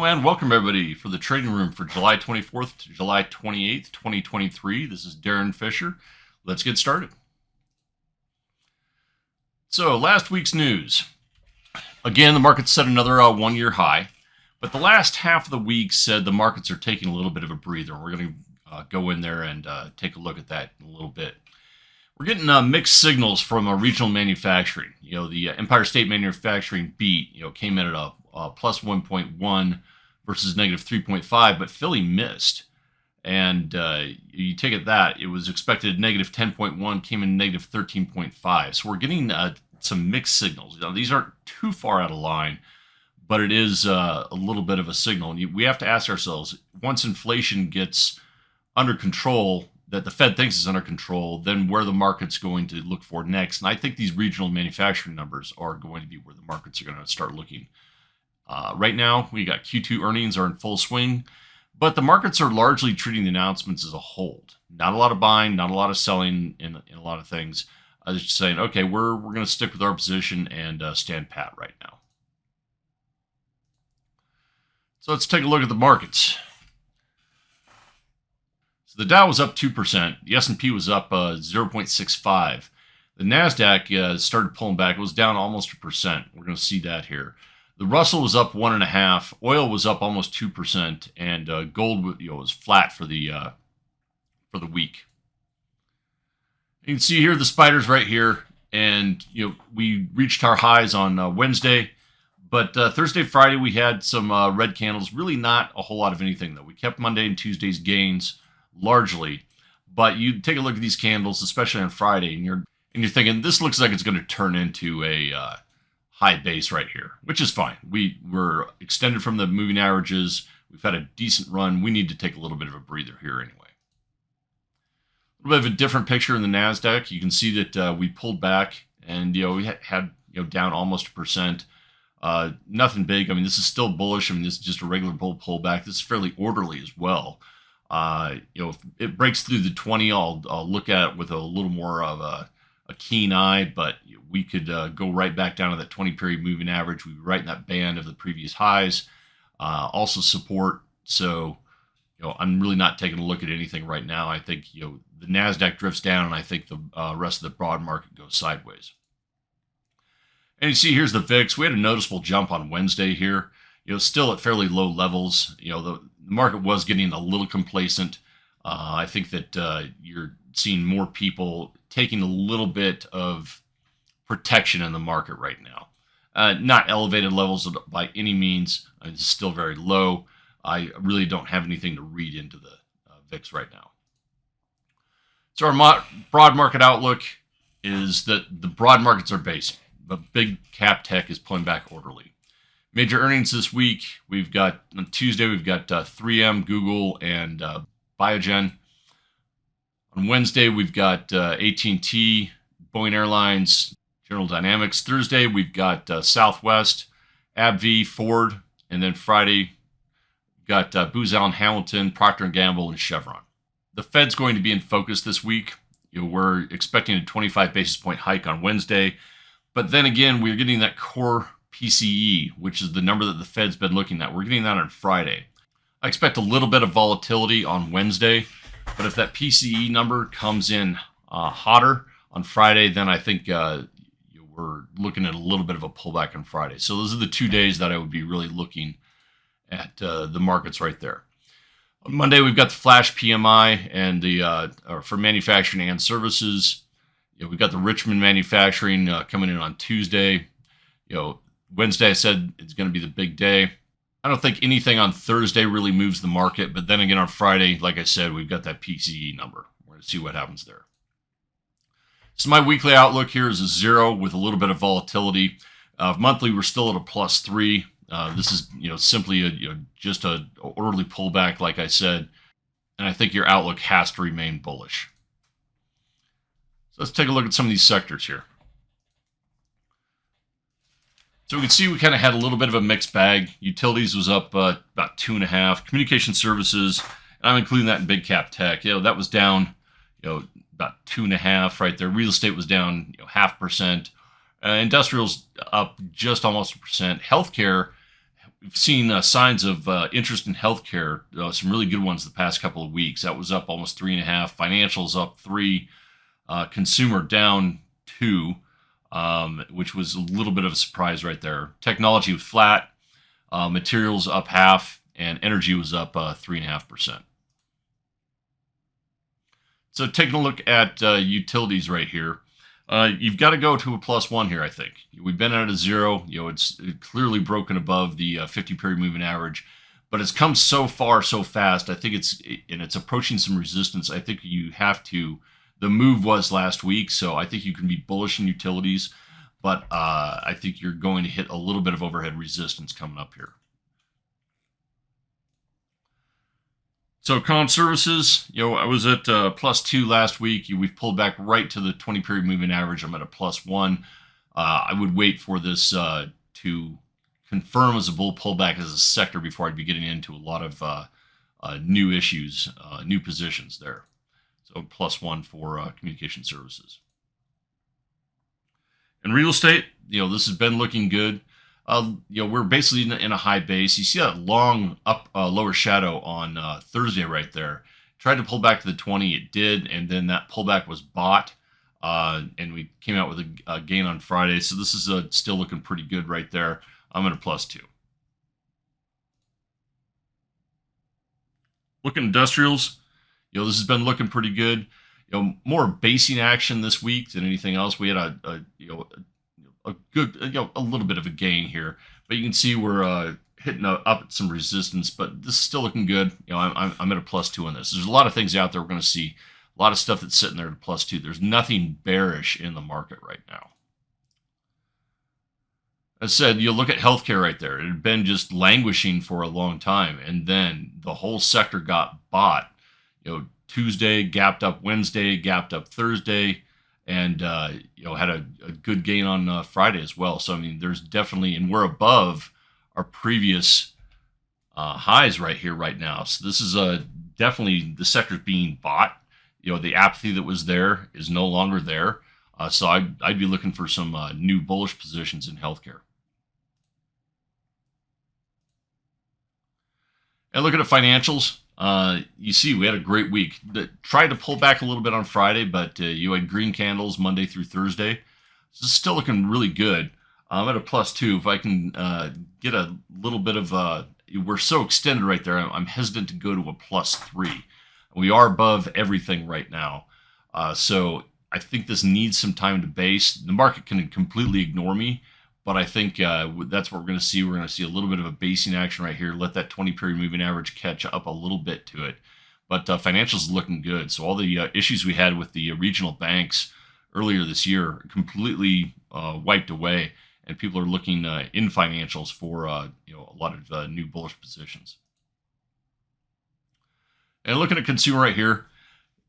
and welcome everybody for the trading room for July 24th to July 28th, 2023. This is Darren Fisher. Let's get started. So, last week's news. Again, the market set another one-year high, but the last half of the week said the markets are taking a little bit of a breather. We're going to go in there and take a look at that in a little bit. We're getting mixed signals from regional manufacturing. The Empire State Manufacturing beat, came in at a plus 1.1 versus negative 3.5, but Philly missed. And you take it that it was expected negative 10.1, came in negative 13.5. So we're getting some mixed signals. These aren't too far out of line, but it is a little bit of a signal. And we have to ask ourselves, once inflation gets under control, that the Fed thinks is under control, then where the market's going to look for next. And I think these regional manufacturing numbers are going to be where the markets are going to start looking. Right now, we got Q2 earnings are in full swing, but the markets are largely treating the announcements as a hold. Not a lot of buying, not a lot of selling in a lot of things. I was just saying, okay, we're going to stick with our position and stand pat right now. So let's take a look at the markets. The Dow was up 2%. The S&P was up 0.65. The NASDAQ started pulling back. It was down almost 1%. We're going to see that here. The Russell was up 1.5%. Oil was up almost 2%, and gold was flat for the week. You can see here the spiders right here, and we reached our highs on Wednesday, but Thursday, Friday we had some red candles. Really not a whole lot of anything though. We kept Monday and Tuesday's gains largely, but you take a look at these candles, especially on Friday, and you're thinking this looks like it's going to turn into a high base right here, which is fine. We're extended from the moving averages. We've had a decent run. We need to take a little bit of a breather here anyway. A little bit of a different picture in the NASDAQ. You can see that we pulled back, and we had down almost 1%. Nothing big. I mean, this is still bullish. I mean, this is just a regular bull pullback. This is fairly orderly as well. If it breaks through the 20, I'll look at it with a little more of a keen eye, but we could go right back down to that 20-period moving average. We'd be right in that band of the previous highs. Also support. So, I'm really not taking a look at anything right now. I think, the NASDAQ drifts down, and I think the rest of the broad market goes sideways. And you see, here's the VIX. We had a noticeable jump on Wednesday here. Still at fairly low levels. The market was getting a little complacent. I think that you're seeing more people taking a little bit of protection in the market right now. Not elevated levels by any means. It's still very low. I really don't have anything to read into the VIX right now. So our broad market outlook is that the broad markets are basing, but big cap tech is pulling back orderly. Major earnings this week. We've got on Tuesday, we've got 3M, Google, and Biogen. On Wednesday, we've got AT&T, Boeing Airlines, General Dynamics. Thursday, we've got Southwest, AbbVie, Ford, and then Friday, we've got Booz Allen Hamilton, Procter & Gamble, and Chevron. The Fed's going to be in focus this week. We're expecting a 25 basis point hike on Wednesday, but then again, we're getting that core PCE, which is the number that the Fed's been looking at. We're getting that on Friday. I expect a little bit of volatility on Wednesday, but if that PCE number comes in hotter on Friday, then I think we're looking at a little bit of a pullback on Friday. So those are the 2 days that I would be really looking at the markets right there. On Monday, we've got the flash PMI and the for manufacturing and services. We've got the Richmond manufacturing coming in on Tuesday. Wednesday, I said it's going to be the big day. I don't think anything on Thursday really moves the market, but then again on Friday, like I said, we've got that PCE number. We're going to see what happens there. So my weekly outlook here is a 0 with a little bit of volatility. Monthly, we're still at a +3. This is simply just a orderly pullback, like I said, and I think your outlook has to remain bullish. So let's take a look at some of these sectors here. So we can see we kind of had a little bit of a mixed bag. Utilities was up about 2.5. Communication services, and I'm including that in big cap tech. That was down, about 2.5 right there. Real estate was down, 0.5%. Industrials up just almost 1%. Healthcare we've seen signs of interest in healthcare, some really good ones the past couple of weeks. That was up almost 3.5. Financials up 3. Consumer down 2, which was a little bit of a surprise right there. Technology was flat. Materials up 0.5, and energy was up 3.5%. So taking a look at utilities right here, you've got to go to a +1 here. I think we've been at a 0. It's clearly broken above the 50-period moving average, but it's come so far so fast. I think it's approaching some resistance. I think you have to. The move was last week, so I think you can be bullish in utilities, but I think you're going to hit a little bit of overhead resistance coming up here. So comm services, I was at +2 last week. We've pulled back right to the 20-period moving average. I'm at a +1. I would wait for this to confirm as a bull pullback as a sector before I'd be getting into a lot of new issues, new positions there. So +1 for communication services. And real estate, this has been looking good. We're basically in a high base. You see that long lower shadow on Thursday right there. Tried to pull back to the 20, it did, and then that pullback was bought, and we came out with a gain on Friday. So this is still looking pretty good right there. I'm at a +2. Looking at industrials, this has been looking pretty good. More basing action this week than anything else. We had a good, a little bit of a gain here, but you can see we're hitting up at some resistance, but this is still looking good. I'm at a +2 on this. There's a lot of things out there. We're going to see a lot of stuff that's sitting there at a +2. There's nothing bearish in the market right now. As I said, you look at healthcare right there. It had been just languishing for a long time, and then the whole sector got bought. Tuesday gapped up, Wednesday gapped up, Thursday, and had a good gain on Friday as well. So I mean, there's definitely, and we're above our previous highs right here, right now. So this is definitely the sector's being bought. The apathy that was there is no longer there. So I'd be looking for some new bullish positions in healthcare. And looking at financials, you see we had a great week. Tried to pull back a little bit on Friday, but you had green candles Monday through Thursday. So it's still looking really good. I'm at a +2. If I can get a little bit of, we're so extended right there, I'm hesitant to go to a +3. We are above everything right now. So I think this needs some time to base. The market can completely ignore me, but I think that's what we're going to see. We're going to see a little bit of a basing action right here. Let that 20-period moving average catch up a little bit to it. But financials is looking good. So all the issues we had with the regional banks earlier this year are completely wiped away, and people are looking in financials for a lot of new bullish positions. And looking at consumer right here,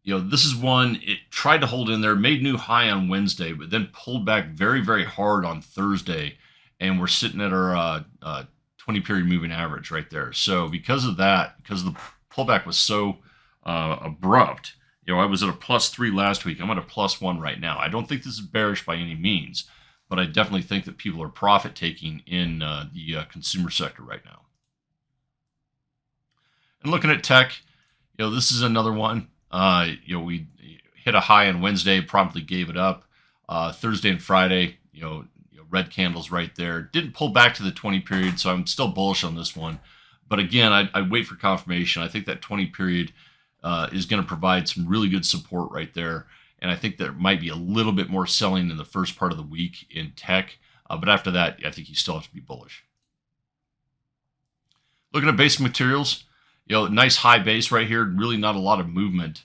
this is one, it tried to hold in there, made new high on Wednesday, but then pulled back very, very hard on Thursday. And we're sitting at our 20-period moving average right there. So because of that, because the pullback was so abrupt, I was at a +3 last week. I'm at a +1 right now. I don't think this is bearish by any means, but I definitely think that people are profit taking in the consumer sector right now. And looking at tech, this is another one. We hit a high on Wednesday, promptly gave it up. Thursday and Friday, red candles right there. Didn't pull back to the 20 period, so I'm still bullish on this one. But again, I'd wait for confirmation. I think that 20 period is going to provide some really good support right there. And I think there might be a little bit more selling in the first part of the week in tech. But after that, I think you still have to be bullish. Looking at basic materials, nice high base right here. Really not a lot of movement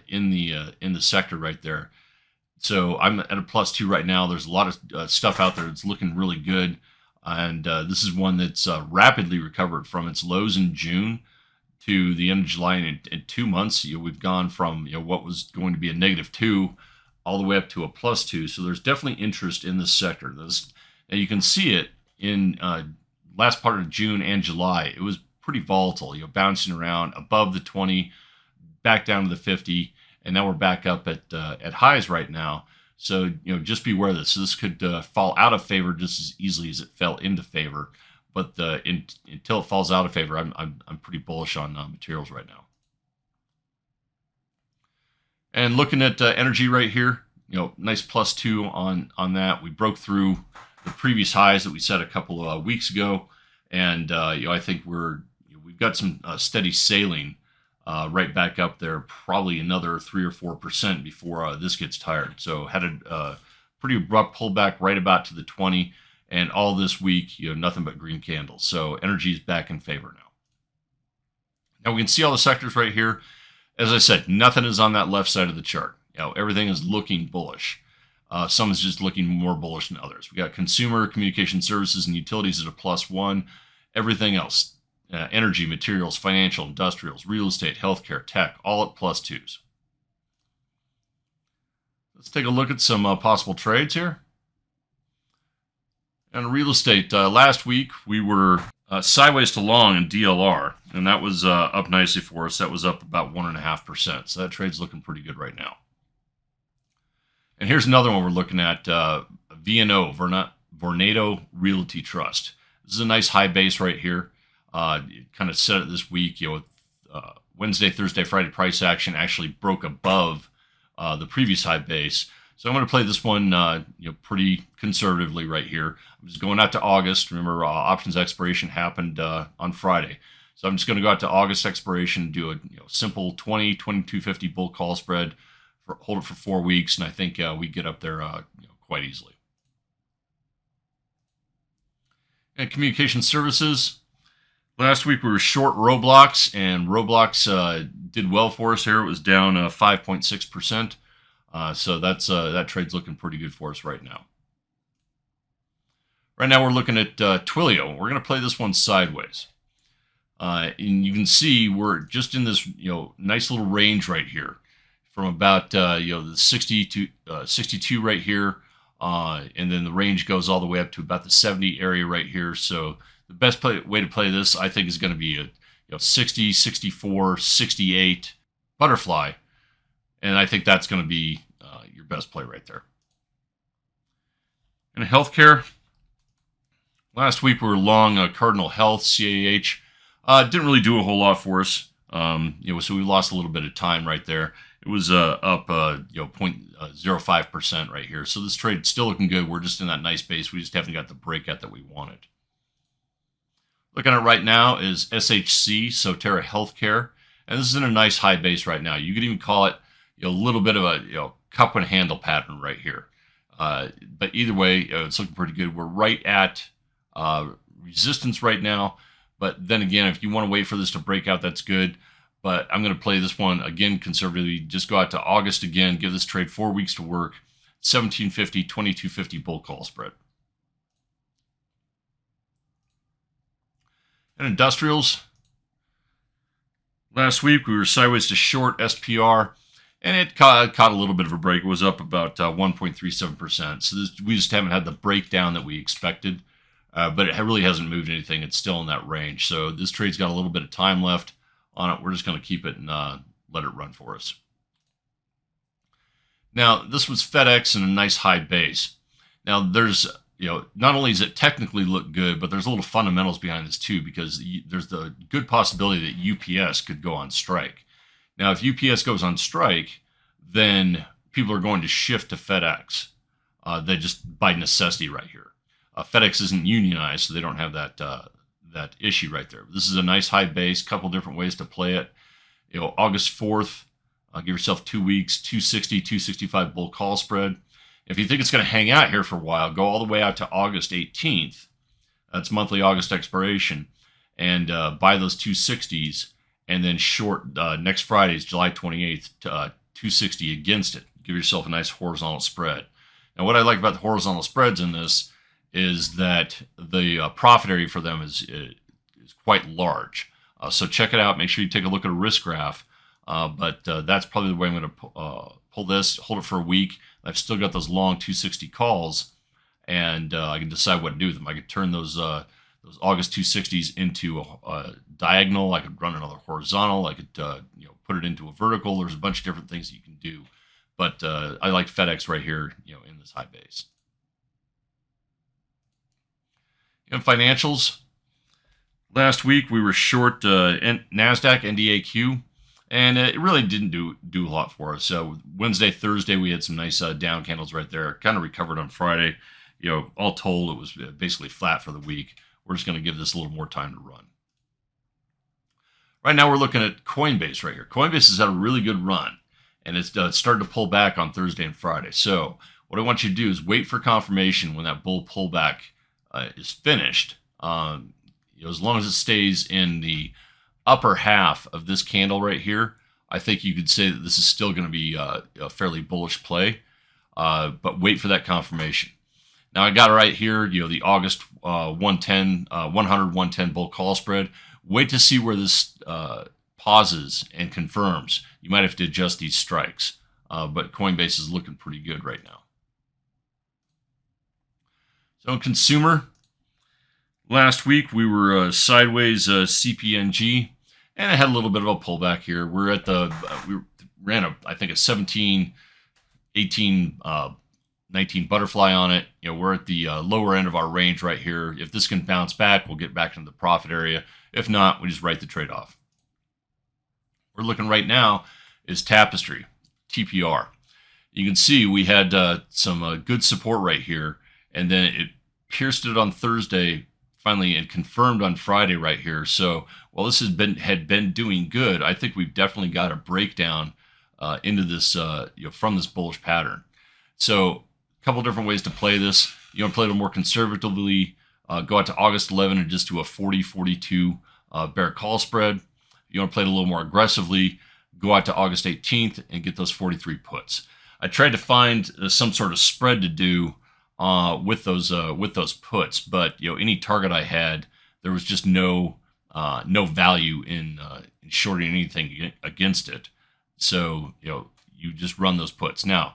in the sector right there. So I'm at a +2 right now. There's a lot of stuff out there that's looking really good. And this is one that's rapidly recovered from its lows in June to the end of July. In 2 months, we've gone from what was going to be a -2 all the way up to a +2. So there's definitely interest in this sector. And you can see it in last part of June and July. It was pretty volatile, bouncing around above the 20, back down to the 50, and now we're back up at highs right now. So just beware of this. So this could fall out of favor just as easily as it fell into favor. but until it falls out of favor, I'm pretty bullish on materials right now. And looking at energy right here, nice +2 on that. We broke through the previous highs that we set a couple of weeks ago, and I think we've got some steady sailing right back up there, probably another 3 or 4% before this gets tired. So had a pretty abrupt pullback right about to the 20, and all this week, nothing but green candles. So energy is back in favor now. Now we can see all the sectors right here. As I said, nothing is on that left side of the chart. Everything is looking bullish. Some is just looking more bullish than others. We got consumer, communication services, and utilities at a +1. Everything else, energy, materials, financial, industrials, real estate, healthcare, tech, all at +2s. Let's take a look at some possible trades here. And real estate, last week we were sideways to long in DLR, and that was up nicely for us. That was up about 1.5%. So that trade's looking pretty good right now. And here's another one we're looking at, VNO, Vornado Realty Trust. This is a nice high base right here. Kind of set it this week. Wednesday, Thursday, Friday price action actually broke above the previous high base. So I'm going to play this one, pretty conservatively right here. I'm just going out to August. Remember, options expiration happened on Friday. So I'm just going to go out to August expiration, do a simple 22.50 bull call spread, hold it for 4 weeks, and I think we get up there quite easily. And communication services. Last week we were short Roblox, and Roblox did well for us here. It was down 5.6%. So that trade's looking pretty good for us right now. Right now we're looking at Twilio. We're going to play this one sideways. And you can see we're just in this nice little range right here, from about the 60 to 62 right here, and then the range goes all the way up to about the 70 area right here. So the best way to play this, I think, is going to be a 60, 64, 68 butterfly, and I think that's going to be your best play right there. In healthcare, last week we were long Cardinal Health, CAH. Didn't really do a whole lot for us. So we lost a little bit of time right there. It was up 0.05% right here. So this trade's still looking good. We're just in that nice base. We just haven't got the breakout that we wanted. Looking at it right now is SHC, Sotera Healthcare, and this is in a nice high base right now. You could even call it a little bit of a cup and handle pattern right here. But either way, it's looking pretty good. We're right at resistance right now. But then again, if you want to wait for this to break out, that's good. But I'm going to play this one again conservatively. Just go out to August again. Give this trade 4 weeks to work. 17.50, 22.50 bull call spread. And industrials. Last week we were sideways to short SPR, and it caught a little bit of a break. It was up about 1.37%. So we just haven't had the breakdown that we expected. But it really hasn't moved anything. It's still in that range. So this trade's got a little bit of time left on it. We're just going to keep it and let it run for us. Now, this was FedEx in a nice high base. Now, there's, not only does it technically look good, but there's a little fundamentals behind this too, because there's the good possibility that UPS could go on strike. Now, if UPS goes on strike, then people are going to shift to FedEx. They just by necessity right here. FedEx isn't unionized, so they don't have that issue right there. This is a nice high base, couple different ways to play it. August 4th, give yourself 2 weeks, 260, 265 bull call spread. If you think it's going to hang out here for a while, go all the way out to August 18th. That's monthly August expiration, and buy those 260s, and then short next Friday's July 28th, 260 against it. Give yourself a nice horizontal spread. Now, what I like about the horizontal spreads in this is that the profit area for them is quite large. So check it out. Make sure you take a look at a risk graph. But that's probably the way I'm going to pull this, hold it for a week. I've still got those long 260 calls, and I can decide what to do with them. I could turn those August 260s into a diagonal. I could run another horizontal. I could put it into a vertical. There's a bunch of different things that you can do. But I like FedEx right here, in this high base. In financials, Last week we were short NASDAQ NDAQ, and it really didn't do a lot for us. So Wednesday, Thursday we had some nice down candles right there. Kind of recovered on Friday. All told, it was basically flat for the week. We're just going to give this a little more time to run. Right now we're looking at Coinbase right here. Coinbase has had a really good run, and it's started to pull back on Thursday and Friday. So what I want you to do is wait for confirmation when that bull pullback is finished. As long as it stays in the upper half of this candle right here, I think you could say that this is still going to be a fairly bullish play. But wait for that confirmation. Now I got it right here, the August 100, 110 bull call spread. Wait to see where this pauses and confirms. You might have to adjust these strikes, but Coinbase is looking pretty good right now. So in consumer, last week we were sideways CPNG, and it had a little bit of a pullback here. We're at we ran I think a 17, 18, 19 butterfly on it. We're at the lower end of our range right here. If this can bounce back, we'll get back into the profit area. If not, we just write the trade off. We're looking right now is Tapestry, TPR. You can see we had some good support right here, and then it pierced it on Thursday finally and confirmed on Friday right here. So while this had been doing good, I think we've definitely got a breakdown into this from this bullish pattern. So a couple different ways to play this. You want to play a little more conservatively, go out to August 11 and just do a 40-42 bear call spread. You want to play it a little more aggressively, go out to August 18th and get those 43 puts. I tried to find some sort of spread to do with those puts, but any target I had, there was just no value in shorting anything against it. So you just run those puts. Now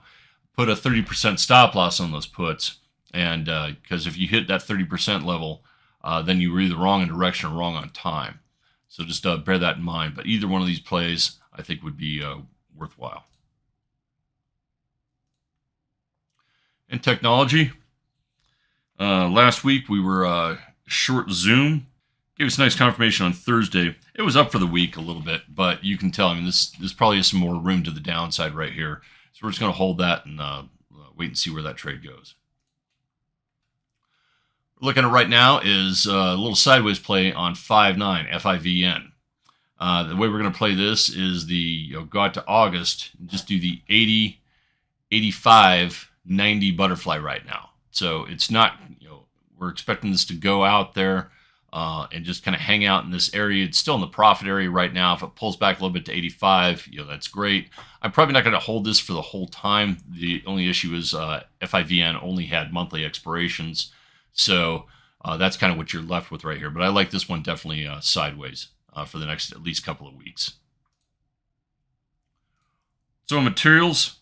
put a 30% stop loss on those puts, and because if you hit that 30% level, then you were either wrong in direction or wrong on time. So just bear that in mind. But either one of these plays, I think, would be worthwhile. In technology, last week we were short Zoom. Gave us nice confirmation on Thursday. It was up for the week a little bit, but you can tell, this probably has some more room to the downside right here. So we're just going to hold that and wait and see where that trade goes. Looking at right now is a little sideways play on 5-9 FIVN. The way we're going to play this is go out to August and just do the 80, 85, 90 butterfly right now. So it's not, we're expecting this to go out there and just kind of hang out in this area. It's still in the profit area right now. If it pulls back a little bit to 85, that's great. I'm probably not going to hold this for the whole time. The only issue is FIVN only had monthly expirations. So that's kind of what you're left with right here. But I like this one definitely sideways for the next at least couple of weeks. So materials,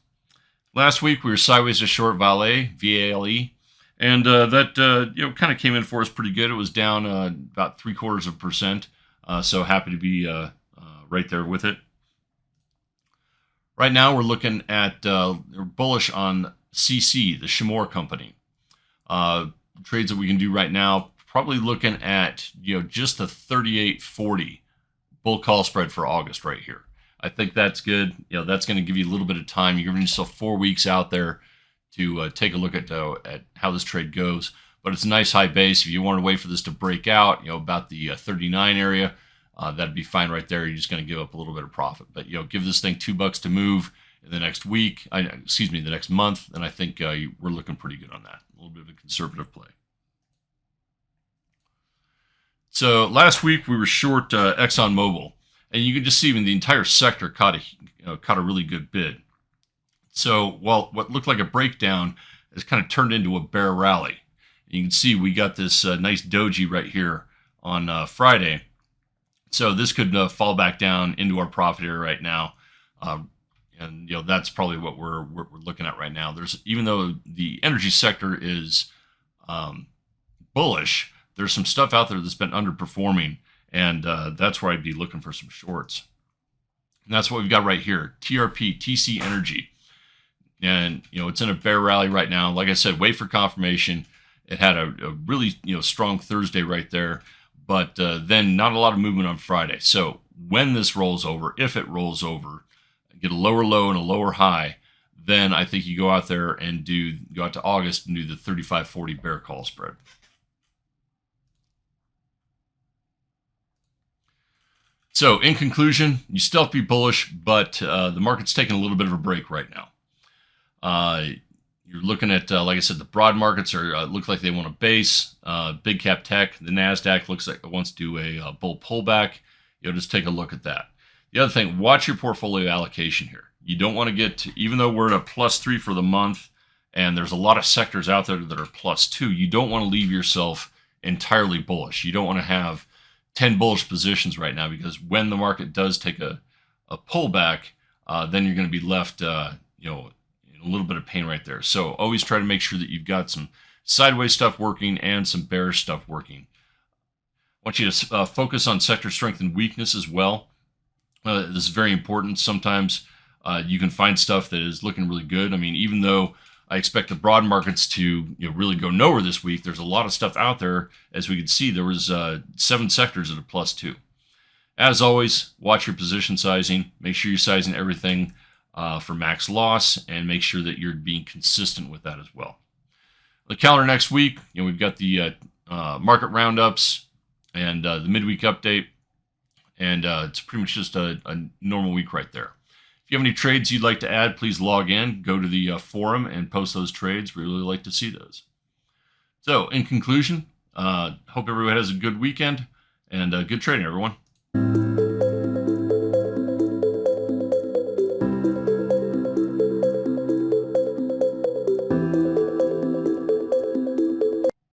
last week we were sideways to short Vale, VALE, and that kind of came in for us pretty good. It was down about 0.75%. So happy to be right there with it. Right now we're looking at we're bullish on CC, the Shimor company. Trades that we can do right now, probably looking at just the 38.40 bull call spread for August right here. I think that's good. That's going to give you a little bit of time. You're giving yourself 4 weeks out there to take a look at how this trade goes. But it's a nice high base. If you want to wait for this to break out, about the 39 area, that'd be fine right there. You're just going to give up a little bit of profit. But give this thing $2 to move in the next week. The next month, and I think we're looking pretty good on that. A little bit of a conservative play. So last week we were short ExxonMobil, and you can just see when the entire sector caught a really good bid. So while what looked like a breakdown has kind of turned into a bear rally. You can see we got this nice doji right here on Friday. So this could fall back down into our profit area right now. And that's probably what we're looking at right now. Even though the energy sector is bullish, there's some stuff out there that's been underperforming, and that's where I'd be looking for some shorts. And that's what we've got right here, TRP, TC Energy. And it's in a bear rally right now. Like I said, wait for confirmation. It had a really strong Thursday right there, but then not a lot of movement on Friday. So when this rolls over, if it rolls over, get a lower low and a lower high, then I think you go out there and go out to August and do the 35-40 bear call spread. So in conclusion, you still have to be bullish, but the market's taking a little bit of a break right now. You're looking at, like I said, the broad markets are look like they want to base. Big cap tech, the NASDAQ looks like it wants to do a bull pullback. Just take a look at that. The other thing, watch your portfolio allocation here. You don't want to get to, even though we're at a +3 for the month, and there's a lot of sectors out there that are +2, you don't want to leave yourself entirely bullish. You don't want to have 10 bullish positions right now, because when the market does take a pullback, then you're going to be left, in a little bit of pain right there. So always try to make sure that you've got some sideways stuff working and some bearish stuff working. I want you to focus on sector strength and weakness as well. This is very important. Sometimes you can find stuff that is looking really good. I mean, even though I expect the broad markets to really go nowhere this week, there's a lot of stuff out there. As we can see, there was 7 sectors at a +2. As always, watch your position sizing. Make sure you're sizing everything for max loss, and make sure that you're being consistent with that as well. The calendar next week, we've got the market roundups and the midweek update, and it's pretty much just a normal week right there. If you have any trades you'd like to add, please log in, go to the forum, and post those trades. We really like to see those. So, in conclusion, hope everyone has a good weekend, and good trading, everyone.